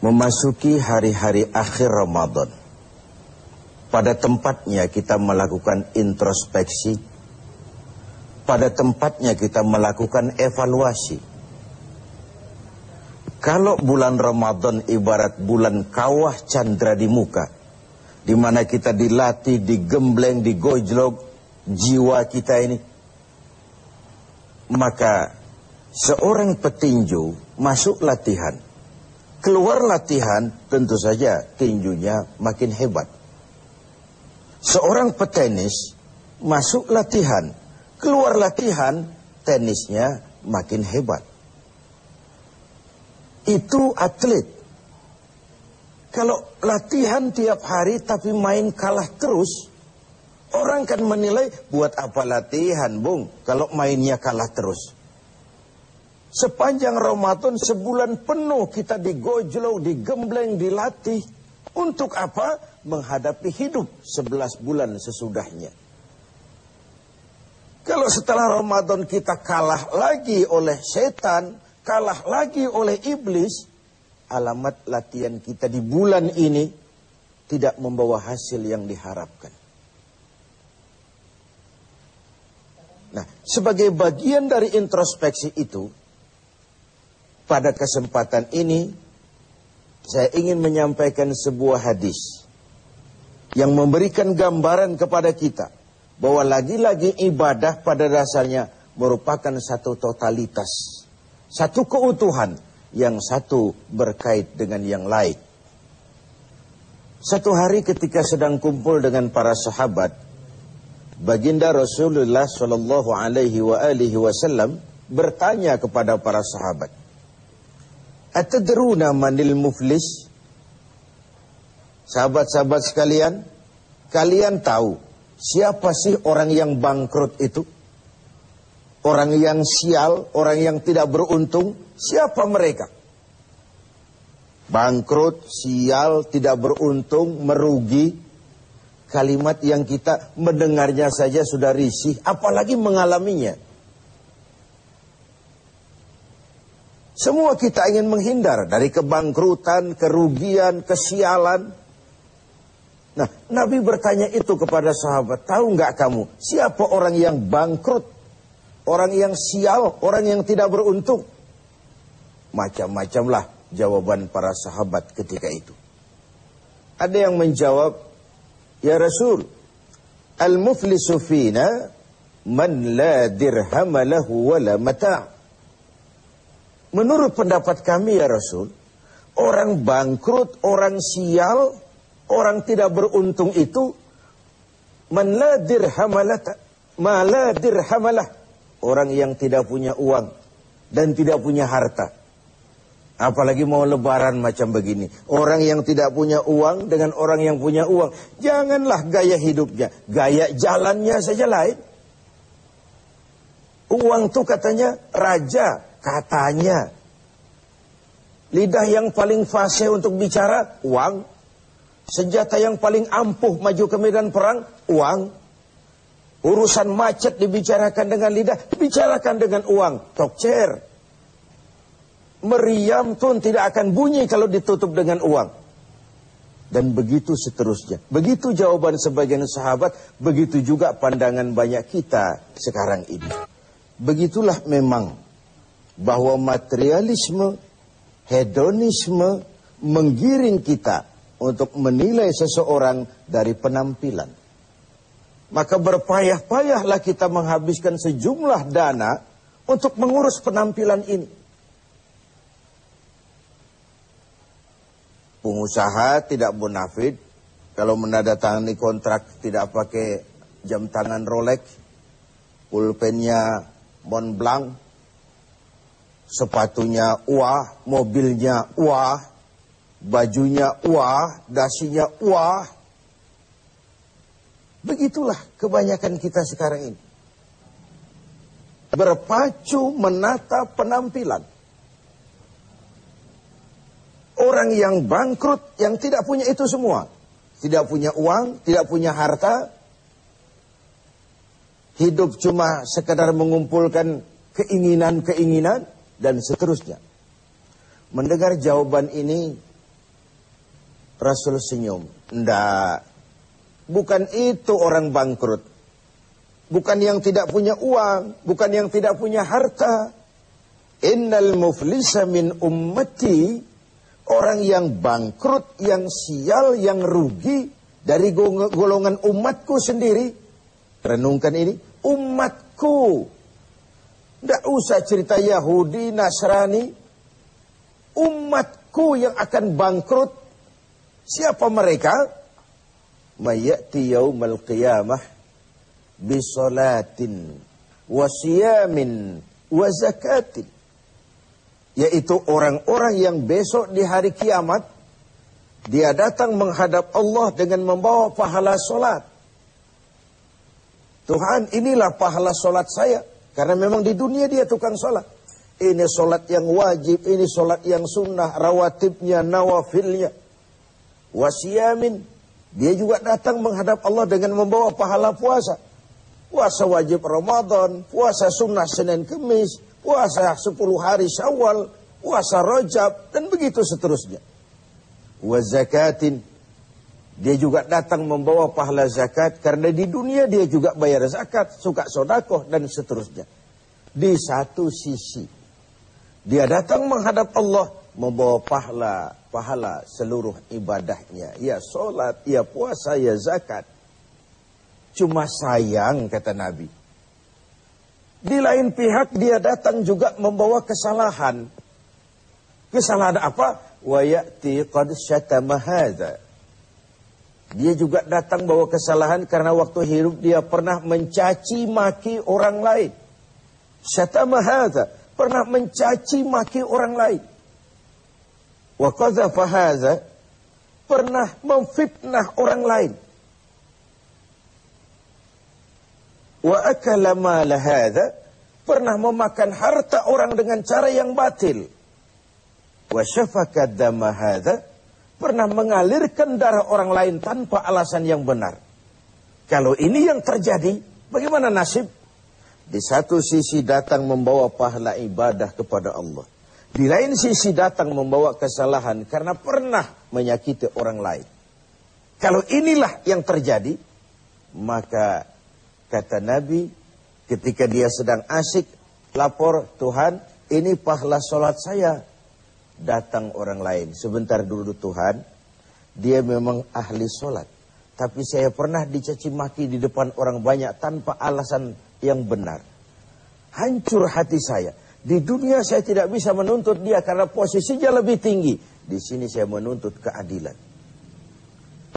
Memasuki hari-hari akhir Ramadan, pada tempatnya kita melakukan introspeksi, pada tempatnya kita melakukan evaluasi. Kalau bulan Ramadan ibarat bulan kawah candra di muka, di mana kita dilatih, digembleng, digojlok jiwa kita ini, maka seorang petinju masuk latihan, keluar latihan, tentu saja tinjunya makin hebat. Seorang petenis masuk latihan, keluar latihan, tenisnya makin hebat. Itu atlet. Kalau latihan tiap hari tapi main kalah terus, orang kan menilai, buat apa latihan, Bung, kalau mainnya kalah terus. Sepanjang Ramadan sebulan penuh kita digojlok, digembleng, dilatih. Untuk apa? Menghadapi hidup 11 bulan sesudahnya. Kalau setelah Ramadan kita kalah lagi oleh setan, kalah lagi oleh iblis, alamat latihan kita di bulan ini tidak membawa hasil yang diharapkan. Nah, sebagai bagian dari introspeksi itu, pada kesempatan ini, saya ingin menyampaikan sebuah hadis yang memberikan gambaran kepada kita bahwa lagi-lagi ibadah pada dasarnya merupakan satu totalitas, satu keutuhan, yang satu berkait dengan yang lain. Satu hari ketika sedang kumpul dengan para sahabat, baginda Rasulullah Shallallahu Alaihi Wasallam bertanya kepada para sahabat, "Atadruna manil muflis?" Sahabat-sahabat sekalian, kalian tahu siapa sih orang yang bangkrut itu? Orang yang sial, orang yang tidak beruntung, siapa mereka? Bangkrut, sial, tidak beruntung, merugi. Kalimat yang kita mendengarnya saja sudah risih, apalagi mengalaminya. Semua kita ingin menghindar dari kebangkrutan, kerugian, kesialan. Nah, Nabi bertanya itu kepada sahabat, tahu nggak kamu siapa orang yang bangkrut, orang yang sial, orang yang tidak beruntung? Macam-macamlah jawaban para sahabat ketika itu. Ada yang menjawab, ya Rasul, al-muflisu fina man la dirham lahu wala mata'. Menurut pendapat kami ya Rasul, orang bangkrut, orang sial, orang tidak beruntung itu man la dirhamalah, orang yang tidak punya uang dan tidak punya harta. Apalagi mau lebaran macam begini, orang yang tidak punya uang dengan orang yang punya uang, janganlah gaya hidupnya, gaya jalannya saja lain. Uang tuh katanya raja, katanya. Lidah yang paling fasih untuk bicara, uang. Senjata yang paling ampuh maju ke medan perang, uang. Urusan macet dibicarakan dengan lidah, dibicarakan dengan uang. Tokcer. Meriam pun tidak akan bunyi kalau ditutup dengan uang. Dan begitu seterusnya. Begitu jawaban sebagian sahabat, begitu juga pandangan banyak kita sekarang ini. Begitulah memang bahwa materialisme, hedonisme menggiring kita untuk menilai seseorang dari penampilan. Maka berpayah-payahlah kita menghabiskan sejumlah dana untuk mengurus penampilan ini. Pengusaha tidak bonafid kalau menandatangani kontrak tidak pakai jam tangan Rolex, pulpennya Montblanc, sepatunya wah, mobilnya wah, bajunya wah, dasinya wah. Begitulah kebanyakan kita sekarang ini. Berpacu menata penampilan. Orang yang bangkrut, yang tidak punya itu semua. Tidak punya uang, tidak punya harta. Hidup cuma sekedar mengumpulkan keinginan-keinginan dan seterusnya. Mendengar jawaban ini, Rasul senyum. Ndak. Bukan itu orang bangkrut. Bukan yang tidak punya uang. Bukan yang tidak punya harta. Innal muflisa min ummati. Orang yang bangkrut, yang sial, yang rugi. Dari golongan umatku sendiri. Renungkan ini. Umatku. Ndak usah cerita Yahudi, Nasrani. Umatku yang akan bangkrut. Siapa mereka? Mayati yaumal qiyamah bisolatin wasiyamin wa zakatin. Yaitu orang-orang yang besok di hari kiamat dia datang menghadap Allah dengan membawa pahala solat. Tuhan, inilah pahala solat saya. Karena memang di dunia dia tukang solat. Ini solat yang wajib, ini solat yang sunnah, rawatibnya, nawafilnya. Wasiyamin. Dia juga datang menghadap Allah dengan membawa pahala puasa. Puasa wajib Ramadan, puasa sunnah Senin Kemis, puasa 10 hari Syawal, puasa Rajab, dan begitu seterusnya. Wa zakatin. Dia juga datang membawa pahala zakat karena di dunia dia juga bayar zakat, suka sodakoh dan seterusnya. Di satu sisi dia datang menghadap Allah membawa pahala seluruh ibadahnya. Ya solat, ya puasa, ya zakat. Cuma sayang kata Nabi. Di lain pihak dia datang juga membawa kesalahan. Kesalahan apa? Wa ya'ti qad syatama hadza. Dia juga datang bawa kesalahan karena waktu hidup dia pernah mencaci maki orang lain. Syatama hadza, pernah mencaci maki orang lain. Wa qadhafa hadza, pernah memfitnah orang lain. Wa akala mal hadza, pernah memakan harta orang dengan cara yang batil. Wa syafaka dama hadza, pernah mengalirkan darah orang lain tanpa alasan yang benar. Kalau ini yang terjadi, bagaimana nasib? Di satu sisi datang membawa pahala ibadah kepada Allah. Di lain sisi datang membawa kesalahan karena pernah menyakiti orang lain. Kalau inilah yang terjadi, maka kata Nabi, ketika dia sedang asyik lapor, Tuhan, ini pahala sholat saya. Datang orang lain, sebentar dulu Tuhan, dia memang ahli sholat, tapi saya pernah dicaci maki di depan orang banyak tanpa alasan yang benar. Hancur hati saya. Di dunia saya tidak bisa menuntut dia karena posisinya lebih tinggi. Di sini saya menuntut keadilan.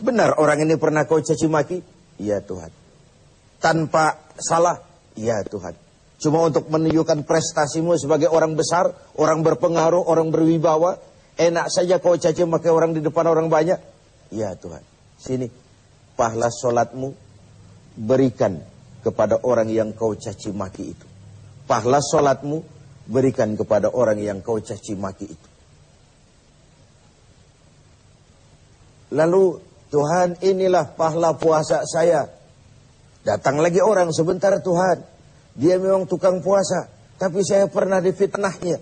Benar orang ini pernah kau caci maki? Iya Tuhan. Tanpa salah? Iya Tuhan. Cuma untuk menunjukkan prestasimu sebagai orang besar, orang berpengaruh, orang berwibawa. Enak saja kau caci maki orang di depan orang banyak. Ya Tuhan, sini pahala sholatmu berikan kepada orang yang kau caci maki itu. Pahala sholatmu berikan kepada orang yang kau caci maki itu. Lalu Tuhan, inilah pahala puasa saya. Datang lagi orang, sebentar Tuhan. Dia memang tukang puasa, tapi saya pernah difitnahnya.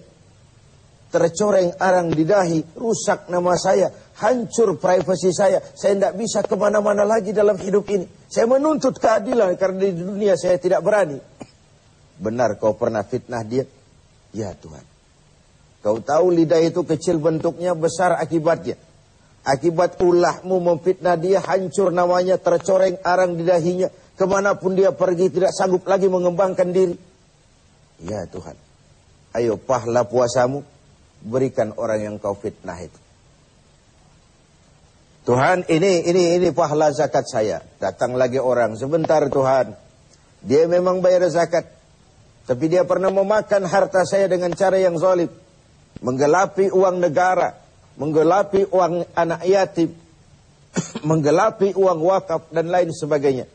Tercoreng arang di dahi, rusak nama saya, hancur privasi saya tidak bisa kemana-mana lagi dalam hidup ini. Saya menuntut keadilan karena di dunia saya tidak berani. Benar kau pernah fitnah dia? Ya Tuhan. Kau tahu lidah itu kecil bentuknya, besar akibatnya. Akibat ulahmu memfitnah dia, hancur namanya, tercoreng arang di dahinya. Kemanapun dia pergi tidak sanggup lagi mengembangkan diri. Ya Tuhan, ayo pahala puasamu berikan orang yang kau fitnah itu. Tuhan, ini pahala zakat saya. Datang lagi orang, sebentar Tuhan. Dia memang bayar zakat, tapi dia pernah memakan harta saya dengan cara yang zalim, menggelapi uang negara, menggelapi uang anak yatim, menggelapi uang wakaf dan lain sebagainya.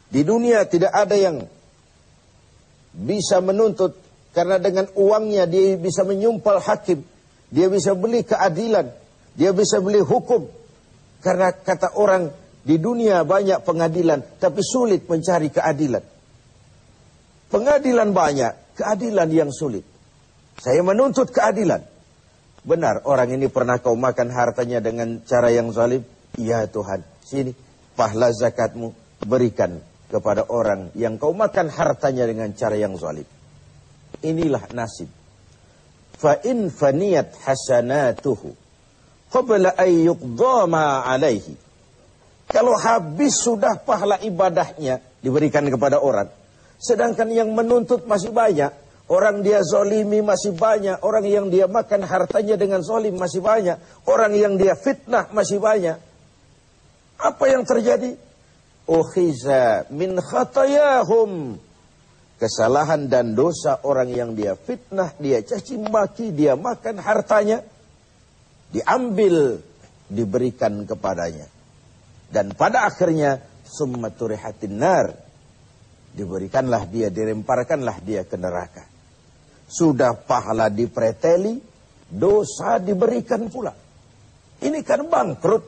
Di dunia tidak ada yang bisa menuntut karena dengan uangnya dia bisa menyumpal hakim, dia bisa beli keadilan, dia bisa beli hukum. Karena kata orang di dunia banyak pengadilan tapi sulit mencari keadilan. Pengadilan banyak, keadilan yang sulit. Saya menuntut keadilan. benar orang ini pernah kau makan hartanya dengan cara yang zalim? Iya Tuhan, sini pahala zakatmu berikan kepada orang yang kau makan hartanya dengan cara yang zalim. Inilah nasib. Fa in faniyat hasanatuhu qabla an yuqda ma alaihi. Kalau habis sudah pahala ibadahnya diberikan kepada orang, sedangkan yang menuntut masih banyak, orang dia zalimi masih banyak, orang yang dia makan hartanya dengan zalim masih banyak, orang yang dia fitnah masih banyak. Apa yang terjadi? Ukhiza min khatayahum. Kesalahan dan dosa orang yang dia fitnah, dia caci maki, dia makan hartanya, diambil, diberikan kepadanya. Dan pada akhirnya summa turihatin nar, diberikanlah dia, dilemparkanlah dia ke neraka. Sudah pahala dipreteli, dosa diberikan pula. Ini kan bangkrut,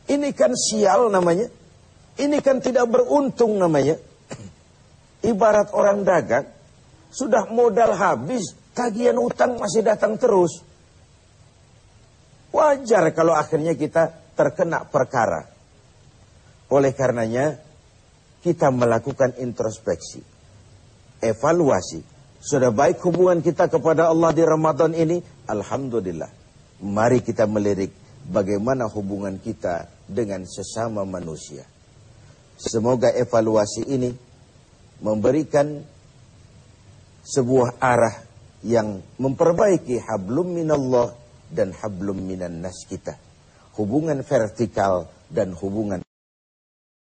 ini kan sial namanya, ini kan tidak beruntung namanya. Ibarat orang dagang, sudah modal habis, tagihan utang masih datang terus. Wajar kalau akhirnya kita terkena perkara. Oleh karenanya, kita melakukan introspeksi, evaluasi. Sudah baik hubungan kita kepada Allah di Ramadan ini? Alhamdulillah. Mari kita melirik bagaimana hubungan kita dengan sesama manusia. Semoga evaluasi ini memberikan sebuah arah yang memperbaiki hablum minallah dan hablum minan nas kita. Hubungan vertikal dan hubungan